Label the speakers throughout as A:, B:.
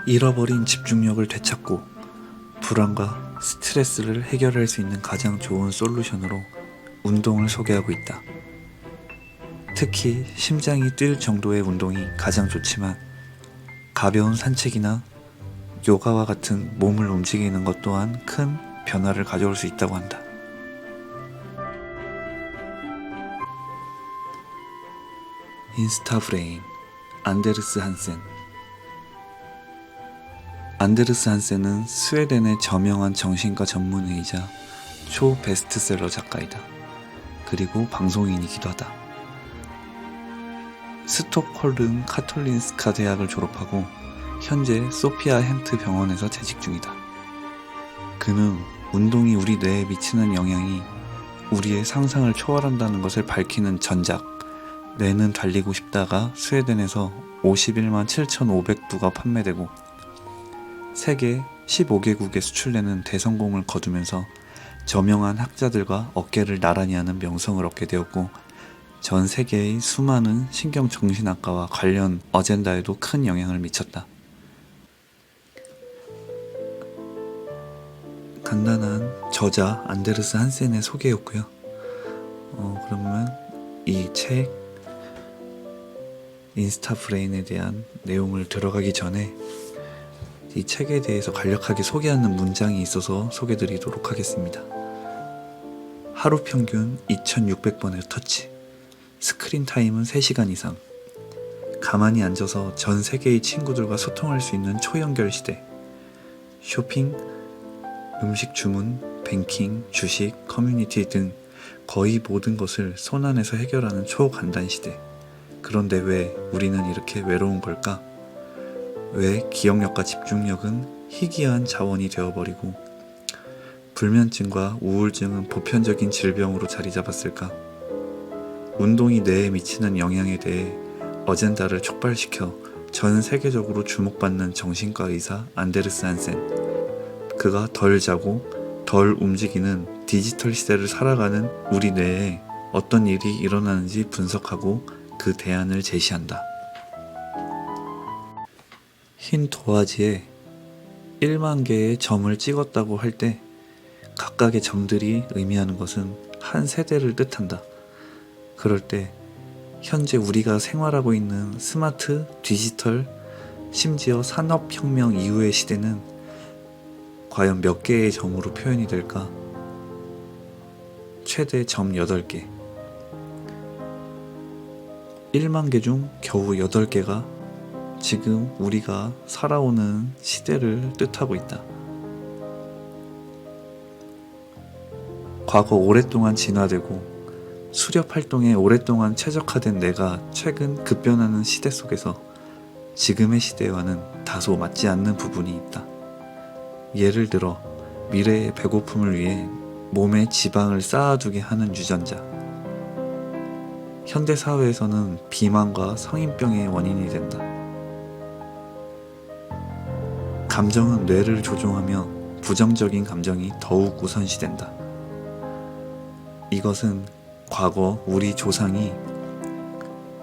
A: 잃어버린 집중력을 되찾고 불안과 스트레스를 해결할 수 있는 가장 좋은 솔루션으로 운동을 소개하고 있다. 특히 심장이 뛸 정도의 운동이 가장 좋지만 가벼운 산책이나 요가와 같은 몸을 움직이는 것 또한 큰 변화를 가져올 수 있다고 한다. 인스타브레인 안데르스 한센. 안데르스 한센은 스웨덴의 저명한 정신과 전문의이자 초 베스트셀러 작가이다. 그리고 방송인이기도 하다. 스톡홀름 카톨린스카 대학을 졸업하고 현재 소피아 햄트 병원에서 재직 중이다. 그는 운동이 우리 뇌에 미치는 영향이 우리의 상상을 초월한다는 것을 밝히는 전작 뇌는 달리고 싶다가 스웨덴에서 51만 7,500부가 판매되고 세계 15개국에 수출되는 대성공을 거두면서 저명한 학자들과 어깨를 나란히 하는 명성을 얻게 되었고 전 세계의 수많은 신경정신학과와 관련 어젠다에도 큰 영향을 미쳤다. 간단한 저자 안데르스 한센의 소개였고요. 그러면 이 책 인스타브레인에 대한 내용을 들어가기 전에 이 책에 대해서 간략하게 소개하는 문장이 있어서 소개드리도록 하겠습니다. 하루 평균 2600번의 터치, 스크린 타임은 3시간 이상, 가만히 앉아서 전 세계의 친구들과 소통할 수 있는 초연결 시대, 쇼핑, 음식 주문, 뱅킹, 주식, 커뮤니티 등 거의 모든 것을 손안에서 해결하는 초간단 시대. 그런데 왜 우리는 이렇게 외로운 걸까? 왜 기억력과 집중력은 희귀한 자원이 되어버리고 불면증과 우울증은 보편적인 질병으로 자리 잡았을까? 운동이 뇌에 미치는 영향에 대해 어젠다를 촉발시켜 전 세계적으로 주목받는 정신과 의사 안데르스 한센. 그가 덜 자고 덜 움직이는 디지털 시대를 살아가는 우리 뇌에 어떤 일이 일어나는지 분석하고 그 대안을 제시한다. 흰 도화지에 1만 개의 점을 찍었다고 할 때 각각의 점들이 의미하는 것은 한 세대를 뜻한다. 그럴 때 현재 우리가 생활하고 있는 스마트, 디지털, 심지어 산업혁명 이후의 시대는 과연 몇 개의 점으로 표현이 될까? 최대 점 8개. 1만 개 중 겨우 8개가 지금 우리가 살아오는 시대를 뜻하고 있다. 과거 오랫동안 진화되고 수렵 활동에 오랫동안 최적화된 내가 최근 급변하는 시대 속에서 지금의 시대와는 다소 맞지 않는 부분이 있다. 예를 들어 미래의 배고픔을 위해 몸에 지방을 쌓아두게 하는 유전자. 현대 사회에서는 비만과 성인병의 원인이 된다. 감정은 뇌를 조종하며 부정적인 감정이 더욱 우선시된다. 이것은 과거 우리 조상이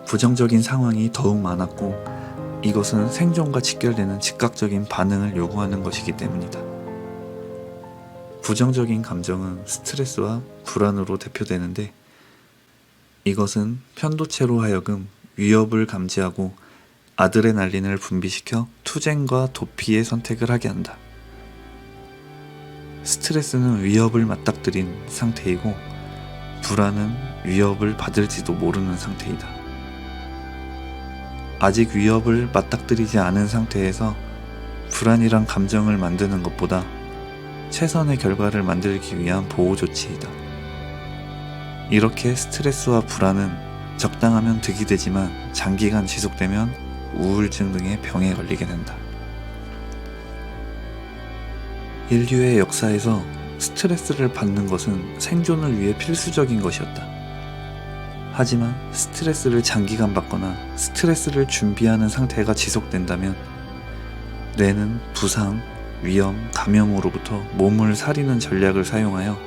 A: 부정적인 상황이 더욱 많았고 이것은 생존과 직결되는 즉각적인 반응을 요구하는 것이기 때문이다. 부정적인 감정은 스트레스와 불안으로 대표되는데 이것은 편도체로 하여금 위협을 감지하고 아드레날린을 분비시켜 투쟁과 도피의 선택을 하게 한다. 스트레스는 위협을 맞닥뜨린 상태이고 불안은 위협을 받을지도 모르는 상태이다. 아직 위협을 맞닥뜨리지 않은 상태에서 불안이란 감정을 만드는 것보다 최선의 결과를 만들기 위한 보호 조치이다. 이렇게 스트레스와 불안은 적당하면 득이 되지만 장기간 지속되면 우울증 등의 병에 걸리게 된다. 인류의 역사에서 스트레스를 받는 것은 생존을 위해 필수적인 것이었다. 하지만 스트레스를 장기간 받거나 스트레스를 준비하는 상태가 지속된다면 뇌는 부상, 위험, 감염으로부터 몸을 사리는 전략을 사용하여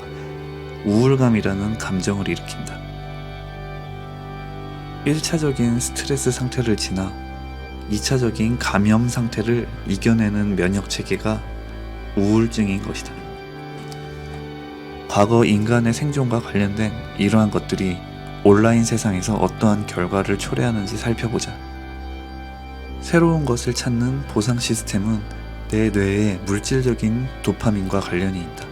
A: 우울감이라는 감정을 일으킨다. 1차적인 스트레스 상태를 지나 2차적인 감염 상태를 이겨내는 면역 체계가 우울증인 것이다. 과거 인간의 생존과 관련된 이러한 것들이 온라인 세상에서 어떠한 결과를 초래하는지 살펴보자. 새로운 것을 찾는 보상 시스템은 내 뇌의 물질적인 도파민과 관련이 있다.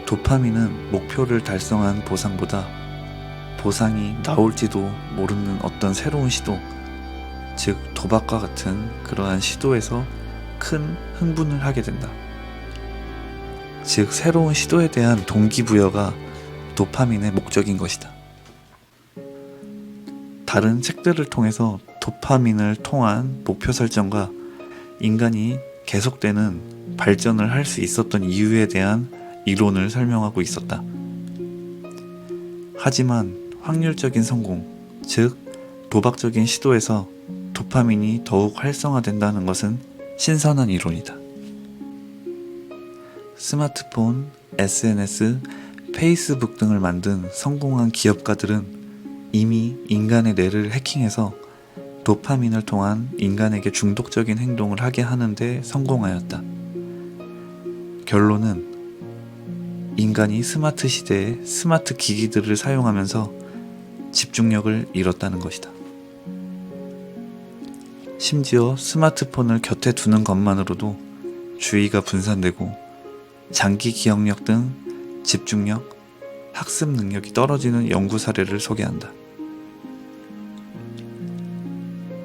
A: 도파민은 목표를 달성한 보상보다 보상이 나올지도 모르는 어떤 새로운 시도, 즉 도박과 같은 그러한 시도에서 큰 흥분을 하게 된다. 즉 새로운 시도에 대한 동기부여가 도파민의 목적인 것이다. 다른 책들을 통해서 도파민을 통한 목표 설정과 인간이 계속되는 발전을 할 수 있었던 이유에 대한 이론을 설명하고 있었다. 하지만 확률적인 성공, 즉 도박적인 시도에서 도파민이 더욱 활성화된다는 것은 신선한 이론이다. 스마트폰, SNS, 페이스북 등을 만든 성공한 기업가들은 이미 인간의 뇌를 해킹해서 도파민을 통한 인간에게 중독적인 행동을 하게 하는데 성공하였다. 결론은 인간이 스마트 시대에 스마트 기기들을 사용하면서 집중력을 잃었다는 것이다. 심지어 스마트폰을 곁에 두는 것만으로도 주의가 분산되고 장기 기억력 등 집중력, 학습 능력이 떨어지는 연구 사례를 소개한다.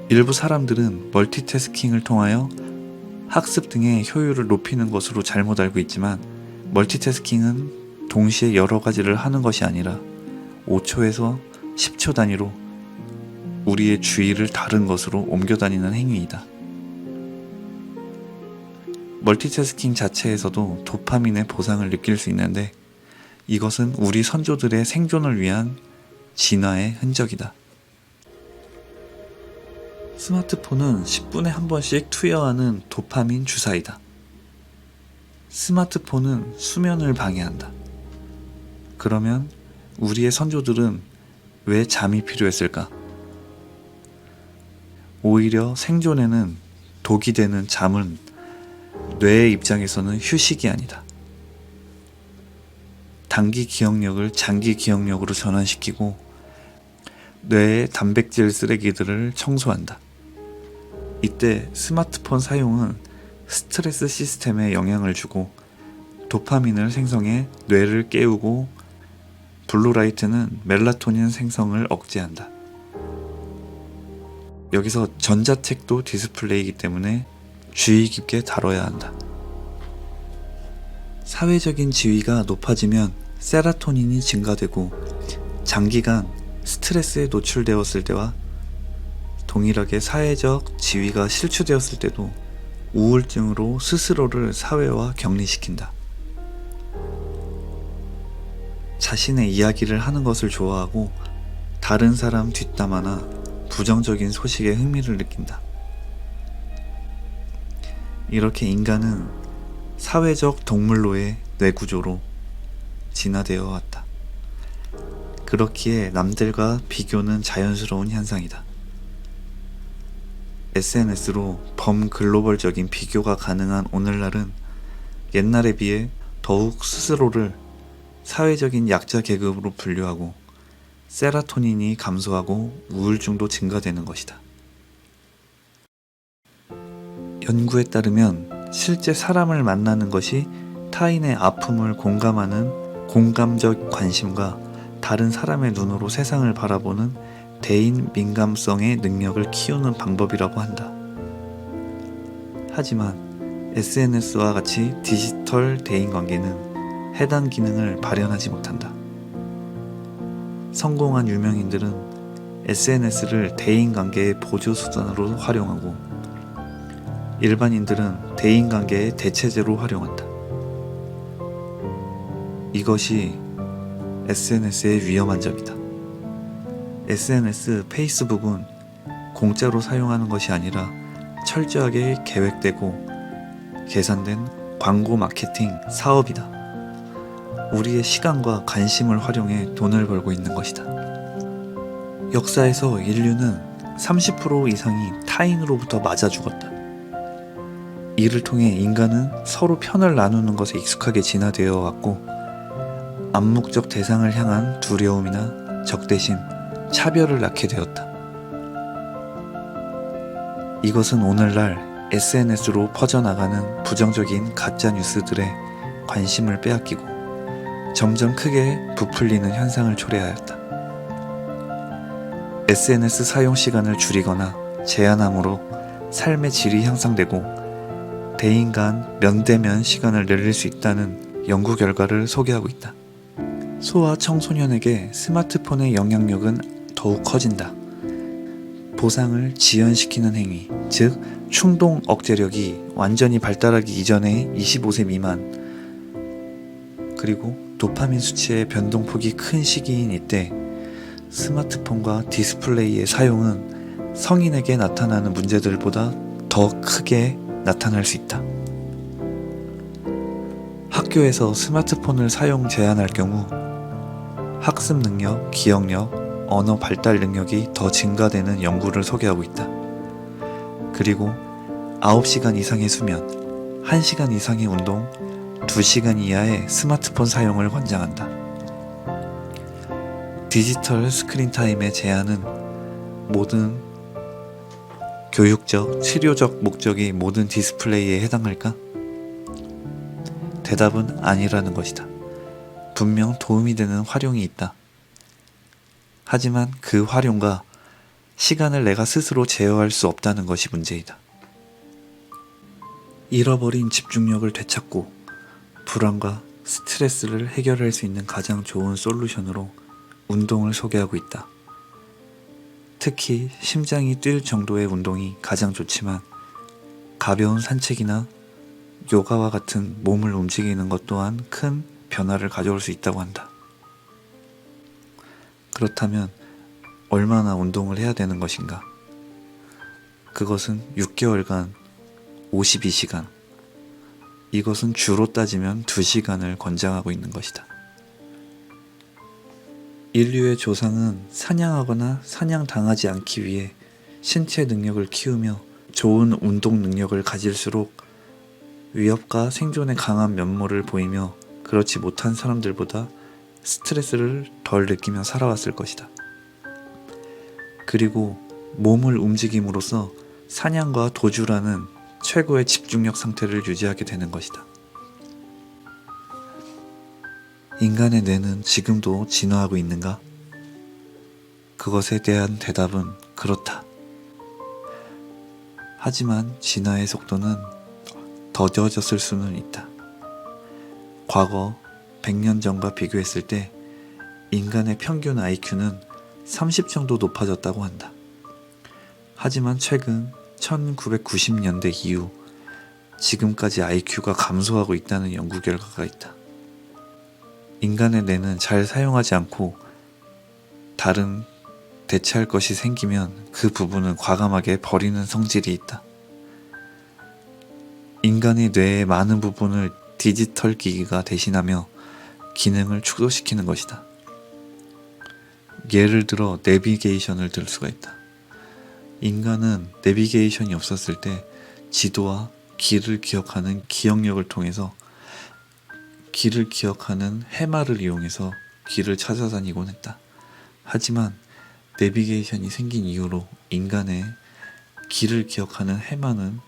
A: 일부 사람들은 멀티태스킹을 통하여 학습 등의 효율을 높이는 것으로 잘못 알고 있지만 멀티태스킹은 동시에 여러 가지를 하는 것이 아니라 5초에서 10초 단위로 우리의 주의를 다른 것으로 옮겨 다니는 행위이다. 멀티태스킹 자체에서도 도파민의 보상을 느낄 수 있는데 이것은 우리 선조들의 생존을 위한 진화의 흔적이다. 스마트폰은 10분에 한 번씩 투여하는 도파민 주사이다. 스마트폰은 수면을 방해한다. 그러면 우리의 선조들은 왜 잠이 필요했을까? 오히려 생존에는 독이 되는 잠은 뇌의 입장에서는 휴식이 아니다. 단기 기억력을 장기 기억력으로 전환시키고 뇌의 단백질 쓰레기들을 청소한다. 이때 스마트폰 사용은 스트레스 시스템에 영향을 주고 도파민을 생성해 뇌를 깨우고 블루라이트는 멜라토닌 생성을 억제한다. 여기서 전자책도 디스플레이이기 때문에 주의 깊게 다뤄야 한다. 사회적인 지위가 높아지면 세라토닌이 증가되고 장기간 스트레스에 노출되었을 때와 동일하게 사회적 지위가 실추되었을 때도 우울증으로 스스로를 사회와 격리시킨다. 자신의 이야기를 하는 것을 좋아하고 다른 사람 뒷담화나 부정적인 소식에 흥미를 느낀다. 이렇게 인간은 사회적 동물로의 뇌구조로 진화되어 왔다. 그렇기에 남들과 비교는 자연스러운 현상이다. SNS로 범글로벌적인 비교가 가능한 오늘날은 옛날에 비해 더욱 스스로를 사회적인 약자 계급으로 분류하고 세라토닌이 감소하고 우울증도 증가되는 것이다. 연구에 따르면 실제 사람을 만나는 것이 타인의 아픔을 공감하는 공감적 관심과 다른 사람의 눈으로 세상을 바라보는 대인 민감성의 능력을 키우는 방법이라고 한다. 하지만 SNS와 같이 디지털 대인관계는 해당 기능을 발현하지 못한다. 성공한 유명인들은 SNS를 대인관계의 보조수단으로 활용하고 일반인들은 대인관계의 대체제로 활용한다. 이것이 SNS의 위험한 점이다. SNS, 페이스북은 공짜로 사용하는 것이 아니라 철저하게 계획되고 계산된 광고 마케팅 사업이다. 우리의 시간과 관심을 활용해 돈을 벌고 있는 것이다. 역사에서 인류는 30% 이상이 타인으로부터 맞아 죽었다. 이를 통해 인간은 서로 편을 나누는 것에 익숙하게 진화되어 왔고, 암묵적 대상을 향한 두려움이나 적대심, 차별을 낳게 되었다. 이것은 오늘날 SNS로 퍼져나가는 부정적인 가짜 뉴스들의 관심을 빼앗기고 점점 크게 부풀리는 현상을 초래하였다. SNS 사용 시간을 줄이거나 제한함으로 삶의 질이 향상되고 대인 간 면대면 시간을 늘릴 수 있다는 연구 결과를 소개하고 있다. 소아 청소년에게 스마트폰의 영향력은 더욱 커진다. 보상을 지연시키는 행위, 즉 충동 억제력이 완전히 발달하기 이전의 25세 미만, 그리고 도파민 수치의 변동폭이 큰 시기인 이때 스마트폰과 디스플레이의 사용은 성인에게 나타나는 문제들보다 더 크게 나타날 수 있다. 학교에서 스마트폰을 사용 제한할 경우 학습 능력, 기억력, 언어 발달 능력이 더 증가되는 연구를 소개하고 있다. 그리고 9시간 이상의 수면, 1시간 이상의 운동, 2시간 이하의 스마트폰 사용을 권장한다. 디지털 스크린 타임의 제한은 모든 교육적, 치료적 목적이 모든 디스플레이에 해당할까? 대답은 아니라는 것이다. 분명 도움이 되는 활용이 있다. 하지만 그 활용과 시간을 내가 스스로 제어할 수 없다는 것이 문제이다. 잃어버린 집중력을 되찾고 불안과 스트레스를 해결할 수 있는 가장 좋은 솔루션으로 운동을 소개하고 있다. 특히 심장이 뛸 정도의 운동이 가장 좋지만 가벼운 산책이나 요가와 같은 몸을 움직이는 것 또한 큰 변화를 가져올 수 있다고 한다. 그렇다면 얼마나 운동을 해야 되는 것인가? 그것은 6개월간 52시간, 이것은 주로 따지면 2시간을 권장하고 있는 것이다. 인류의 조상은 사냥하거나 사냥당하지 않기 위해 신체 능력을 키우며 좋은 운동 능력을 가질수록 위협과 생존에 강한 면모를 보이며 그렇지 못한 사람들보다 스트레스를 덜 느끼며 살아왔을 것이다. 그리고 몸을 움직임으로써 사냥과 도주라는 최고의 집중력 상태를 유지하게 되는 것이다. 인간의 뇌는 지금도 진화하고 있는가? 그것에 대한 대답은 그렇다. 하지만 진화의 속도는 더뎌졌을 수는 있다. 과거 100년 전과 비교했을 때 인간의 평균 IQ는 30 정도 높아졌다고 한다. 하지만 최근 1990년대 이후 지금까지 IQ가 감소하고 있다는 연구 결과가 있다. 인간의 뇌는 잘 사용하지 않고 다른 대체할 것이 생기면 그 부분은 과감하게 버리는 성질이 있다. 인간의 뇌의 많은 부분을 디지털 기기가 대신하며 기능을 축소시키는 것이다. 예를 들어 내비게이션을 들 수가 있다. 인간은 내비게이션이 없었을 때 지도와 길을 기억하는 기억력을 통해서 길을 기억하는 해마를 이용해서 길을 찾아다니곤 했다. 하지만 내비게이션이 생긴 이후로 인간의 길을 기억하는 해마는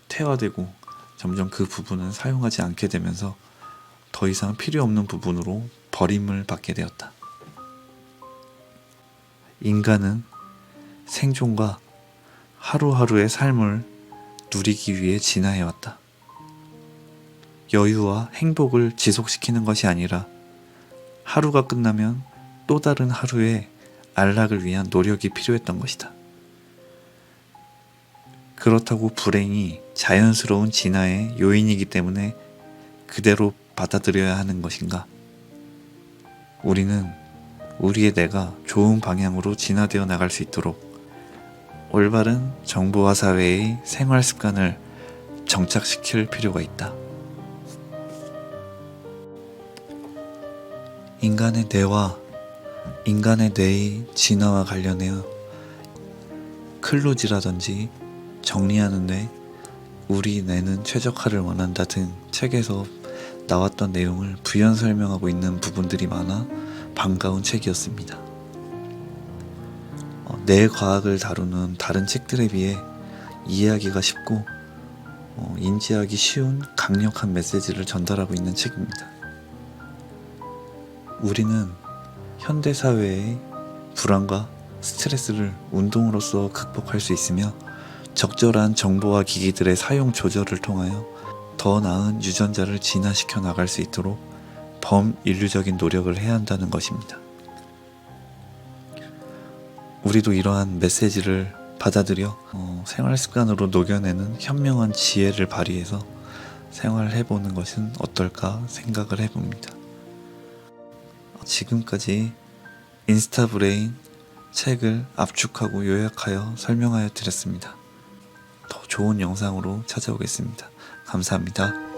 A: 퇴화되고 점점 그 부분은 사용하지 않게 되면서 더 이상 필요 없는 부분으로 버림을 받게 되었다. 인간은 생존과 하루하루의 삶을 누리기 위해 진화해왔다. 여유와 행복을 지속시키는 것이 아니라 하루가 끝나면 또 다른 하루의 안락을 위한 노력이 필요했던 것이다. 그렇다고 불행이 자연스러운 진화의 요인이기 때문에 그대로 받아들여야 하는 것인가? 우리는 우리의 뇌가 좋은 방향으로 진화되어 나갈 수 있도록 올바른 정보화 사회의 생활 습관을 정착시킬 필요가 있다. 인간의 뇌와 인간의 뇌의 진화와 관련하여 클로즈라든지 정리하는데 우리 뇌는 최적화를 원한다 등 책에서 나왔던 내용을 부연 설명하고 있는 부분들이 많아 반가운 책이었습니다. 뇌과학을 다루는 다른 책들에 비해 이해하기가 쉽고 인지하기 쉬운 강력한 메시지를 전달하고 있는 책입니다. 우리는 현대사회의 불안과 스트레스를 운동으로써 극복할 수 있으며 적절한 정보와 기기들의 사용 조절을 통하여 더 나은 유전자를 진화시켜 나갈 수 있도록 범인류적인 노력을 해야 한다는 것입니다. 우리도 이러한 메시지를 받아들여 생활 습관으로 녹여내는 현명한 지혜를 발휘해서 생활해보는 것은 어떨까 생각을 해봅니다. 지금까지 인스타브레인 책을 압축하고 요약하여 설명하여 드렸습니다. 더 좋은 영상으로 찾아오겠습니다. 감사합니다.